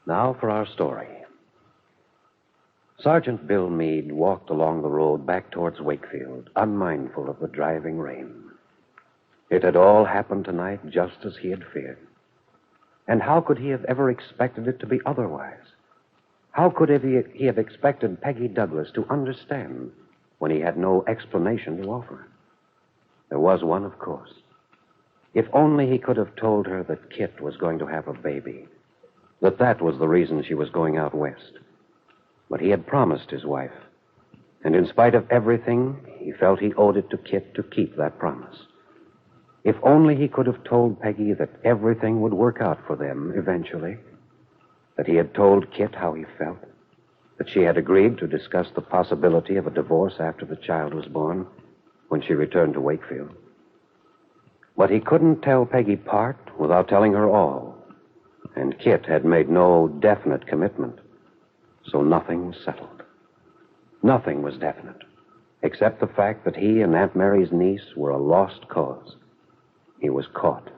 Now for our story. Sergeant Bill Meade walked along the road back towards Wakefield, unmindful of the driving rain. It had all happened tonight just as he had feared. And how could he have ever expected it to be otherwise? How could he have expected Peggy Douglas to understand when he had no explanation to offer? There was one, of course. If only he could have told her that Kit was going to have a baby, that was the reason she was going out west. But he had promised his wife, and in spite of everything, he felt he owed it to Kit to keep that promise. If only he could have told Peggy that everything would work out for them eventually, that he had told Kit how he felt, that she had agreed to discuss the possibility of a divorce after the child was born when she returned to Wakefield. But he couldn't tell Peggy part without telling her all, and Kit had made no definite commitment, so nothing was settled. Nothing was definite, except the fact that he and Aunt Mary's niece were a lost cause. He was caught.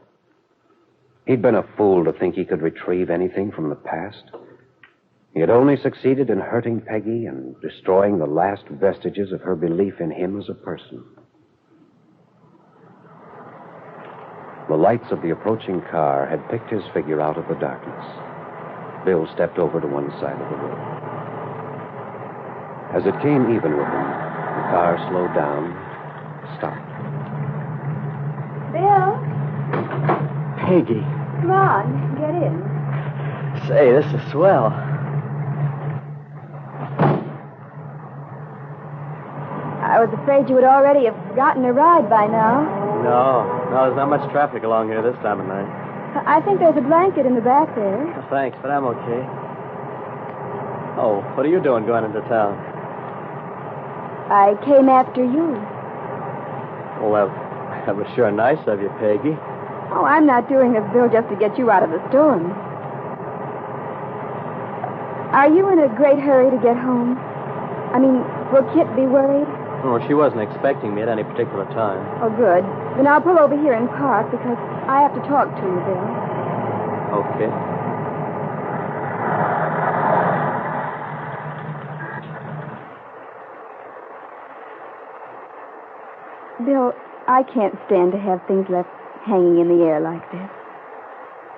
He'd been a fool to think he could retrieve anything from the past. He had only succeeded in hurting Peggy and destroying the last vestiges of her belief in him as a person. The lights of the approaching car had picked his figure out of the darkness. Bill stepped over to one side of the road. As it came even with him, the car slowed down, stopped. Bill? Peggy. Come on, get in. Say, this is swell. I was afraid you would already have gotten a ride by now. No, there's not much traffic along here this time of night. I think there's a blanket in the back there. Well, thanks, but I'm okay. Oh, what are you doing going into town? I came after you. Well, that was sure nice of you, Peggy. Oh, I'm not doing this, Bill, just to get you out of the storm. Are you in a great hurry to get home? I mean, will Kit be worried? Oh, she wasn't expecting me at any particular time. Oh, good. Then I'll pull over here and park because I have to talk to you, Bill. Okay. Bill, I can't stand to have things left hanging in the air like this.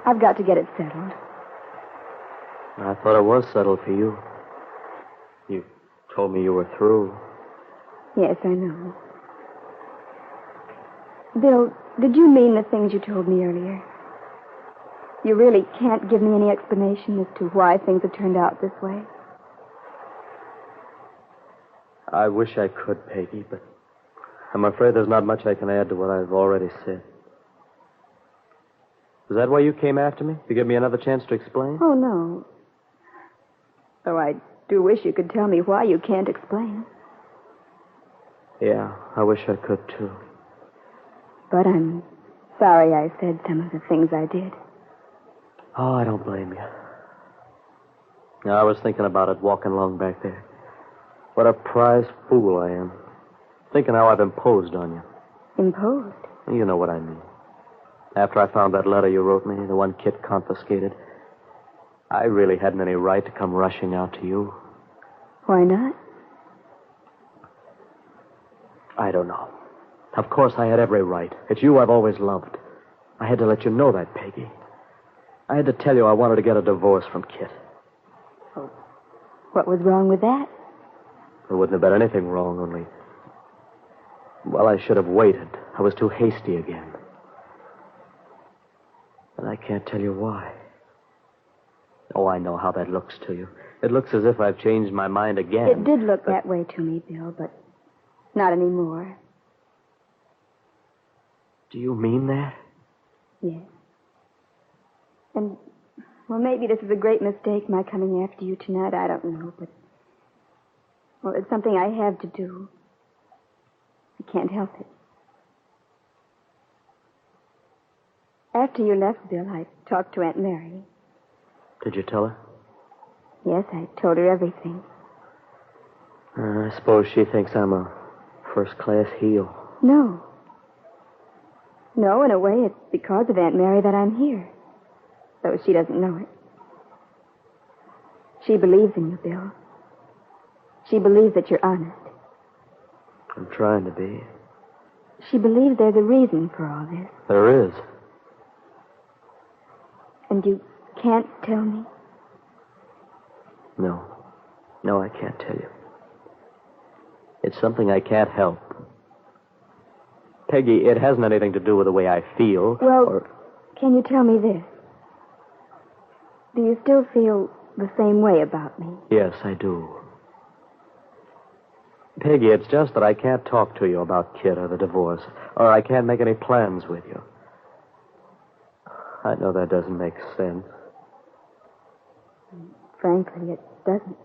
I've got to get it settled. I thought it was settled for you. You told me you were through. Yes, I know. Bill, did you mean the things you told me earlier? You really can't give me any explanation as to why things have turned out this way? I wish I could, Peggy, but I'm afraid there's not much I can add to what I've already said. Is that why you came after me? To give me another chance to explain? Oh, no. Though I do wish you could tell me why you can't explain. Yeah, I wish I could, too. But I'm sorry I said some of the things I did. Oh, I don't blame you. I was thinking about it walking along back there. What a prize fool I am. Thinking how I've imposed on you. Imposed? You know what I mean. After I found that letter you wrote me, the one Kit confiscated, I really hadn't any right to come rushing out to you. Why not? I don't know. Of course, I had every right. It's you I've always loved. I had to let you know that, Peggy. I had to tell you I wanted to get a divorce from Kit. Oh, what was wrong with that? There wouldn't have been anything wrong, only... Well, I should have waited. I was too hasty again. And I can't tell you why. Oh, I know how that looks to you. It looks as if I've changed my mind again. It did look that way to me, Bill, but not anymore. Do you mean that? Yes. And, well, maybe this is a great mistake, my coming after you tonight. I don't know, but... Well, it's something I have to do. I can't help it. After you left, Bill, I talked to Aunt Mary. Did you tell her? Yes, I told her everything. I suppose she thinks I'm a first-class heel. No. No, in a way, it's because of Aunt Mary that I'm here. Though she doesn't know it. She believes in you, Bill. She believes that you're honest. I'm trying to be. She believes there's a reason for all this. There is. And you can't tell me? No. No, I can't tell you. It's something I can't help. Peggy, it hasn't anything to do with the way I feel. Well, can you tell me this? Do you still feel the same way about me? Yes, I do. Peggy, it's just that I can't talk to you about Kit or the divorce, or I can't make any plans with you. I know that doesn't make sense. Frankly, it doesn't.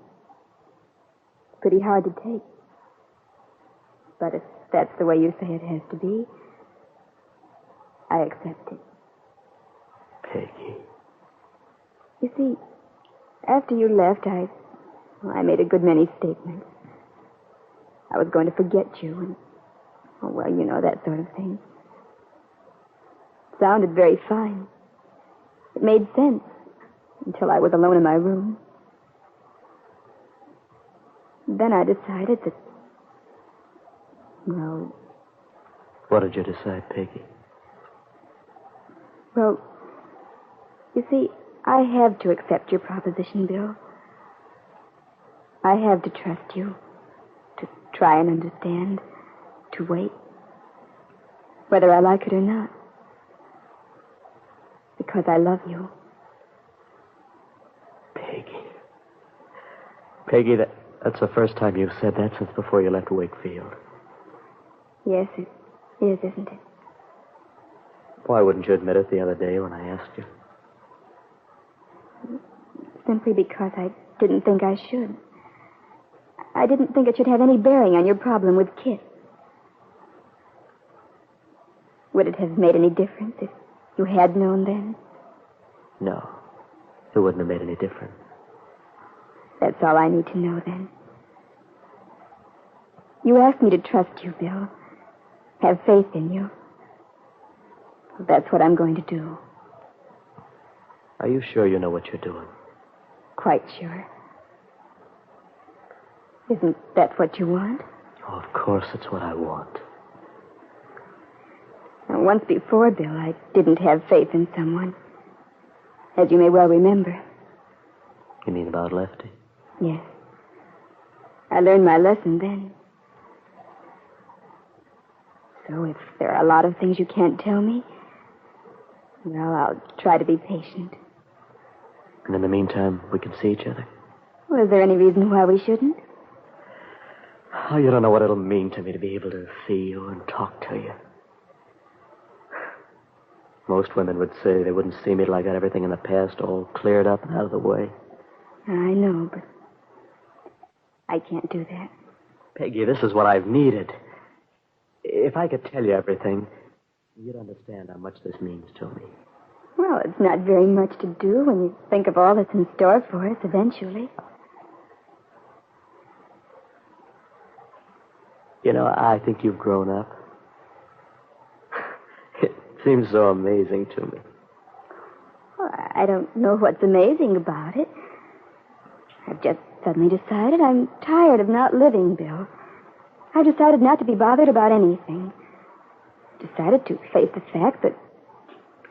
It's pretty hard to take. But if that's the way you say it has to be, I accept it. Peggy. You see, after you left, I made a good many statements. I was going to forget you and, oh, well, you know, that sort of thing. It sounded very fine. It made sense until I was alone in my room. Then I decided that, well... What did you decide, Peggy? Well, you see, I have to accept your proposition, Bill. I have to trust you, to try and understand, to wait, whether I like it or not. Because I love you. Peggy. Peggy, that's the first time you've said that since before you left Wakefield. Yes, it is, isn't it? Why wouldn't you admit it the other day when I asked you? Simply because I didn't think I should. I didn't think it should have any bearing on your problem with Kit. Would it have made any difference if you had known then? No. It wouldn't have made any difference. That's all I need to know then. You asked me to trust you, Bill. Have faith in you. Well, that's what I'm going to do. Are you sure you know what you're doing? Quite sure. Isn't that what you want? Oh, of course it's what I want. Now, once before, Bill, I didn't have faith in someone. As you may well remember. You mean about Lefty? Yes. I learned my lesson then. So if there are a lot of things you can't tell me, well, I'll try to be patient. And in the meantime, we can see each other? Well, is there any reason why we shouldn't? Oh, you don't know what it'll mean to me to be able to see you and talk to you. Most women would say they wouldn't see me till I got everything in the past all cleared up and out of the way. I know, but I can't do that. Peggy, this is what I've needed. If I could tell you everything, you'd understand how much this means to me. Well, it's not very much to do when you think of all that's in store for us eventually. You know, I think you've grown up. It seems so amazing to me. Well, I don't know what's amazing about it. I've just suddenly decided I'm tired of not living, Bill. I've decided not to be bothered about anything. Decided to face the fact that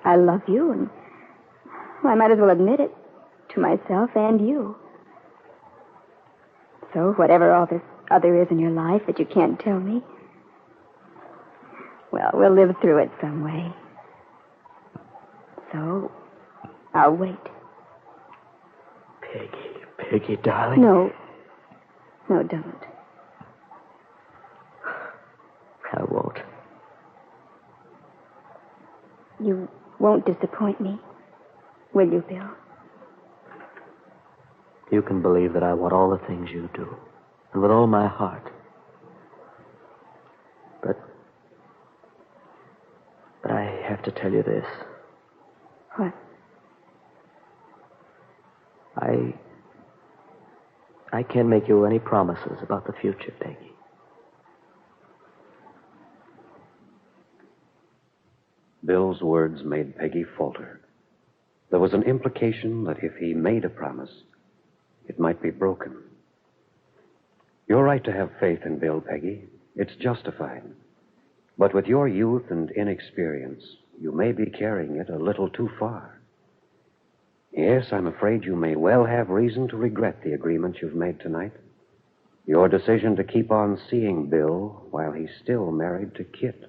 I love you, and well, I might as well admit it to myself and you. So whatever all this other is in your life that you can't tell me, well, we'll live through it some way. So I'll wait. Peggy, darling. No, don't. I won't. You won't disappoint me, will you, Bill? You can believe that I want all the things you do, and with all my heart. But I have to tell you this. What? I can't make you any promises about the future, Peggy. Bill's words made Peggy falter. There was an implication that if he made a promise, it might be broken. You're right to have faith in Bill, Peggy. It's justified. But with your youth and inexperience, you may be carrying it a little too far. Yes, I'm afraid you may well have reason to regret the agreement you've made tonight. Your decision to keep on seeing Bill while he's still married to Kit.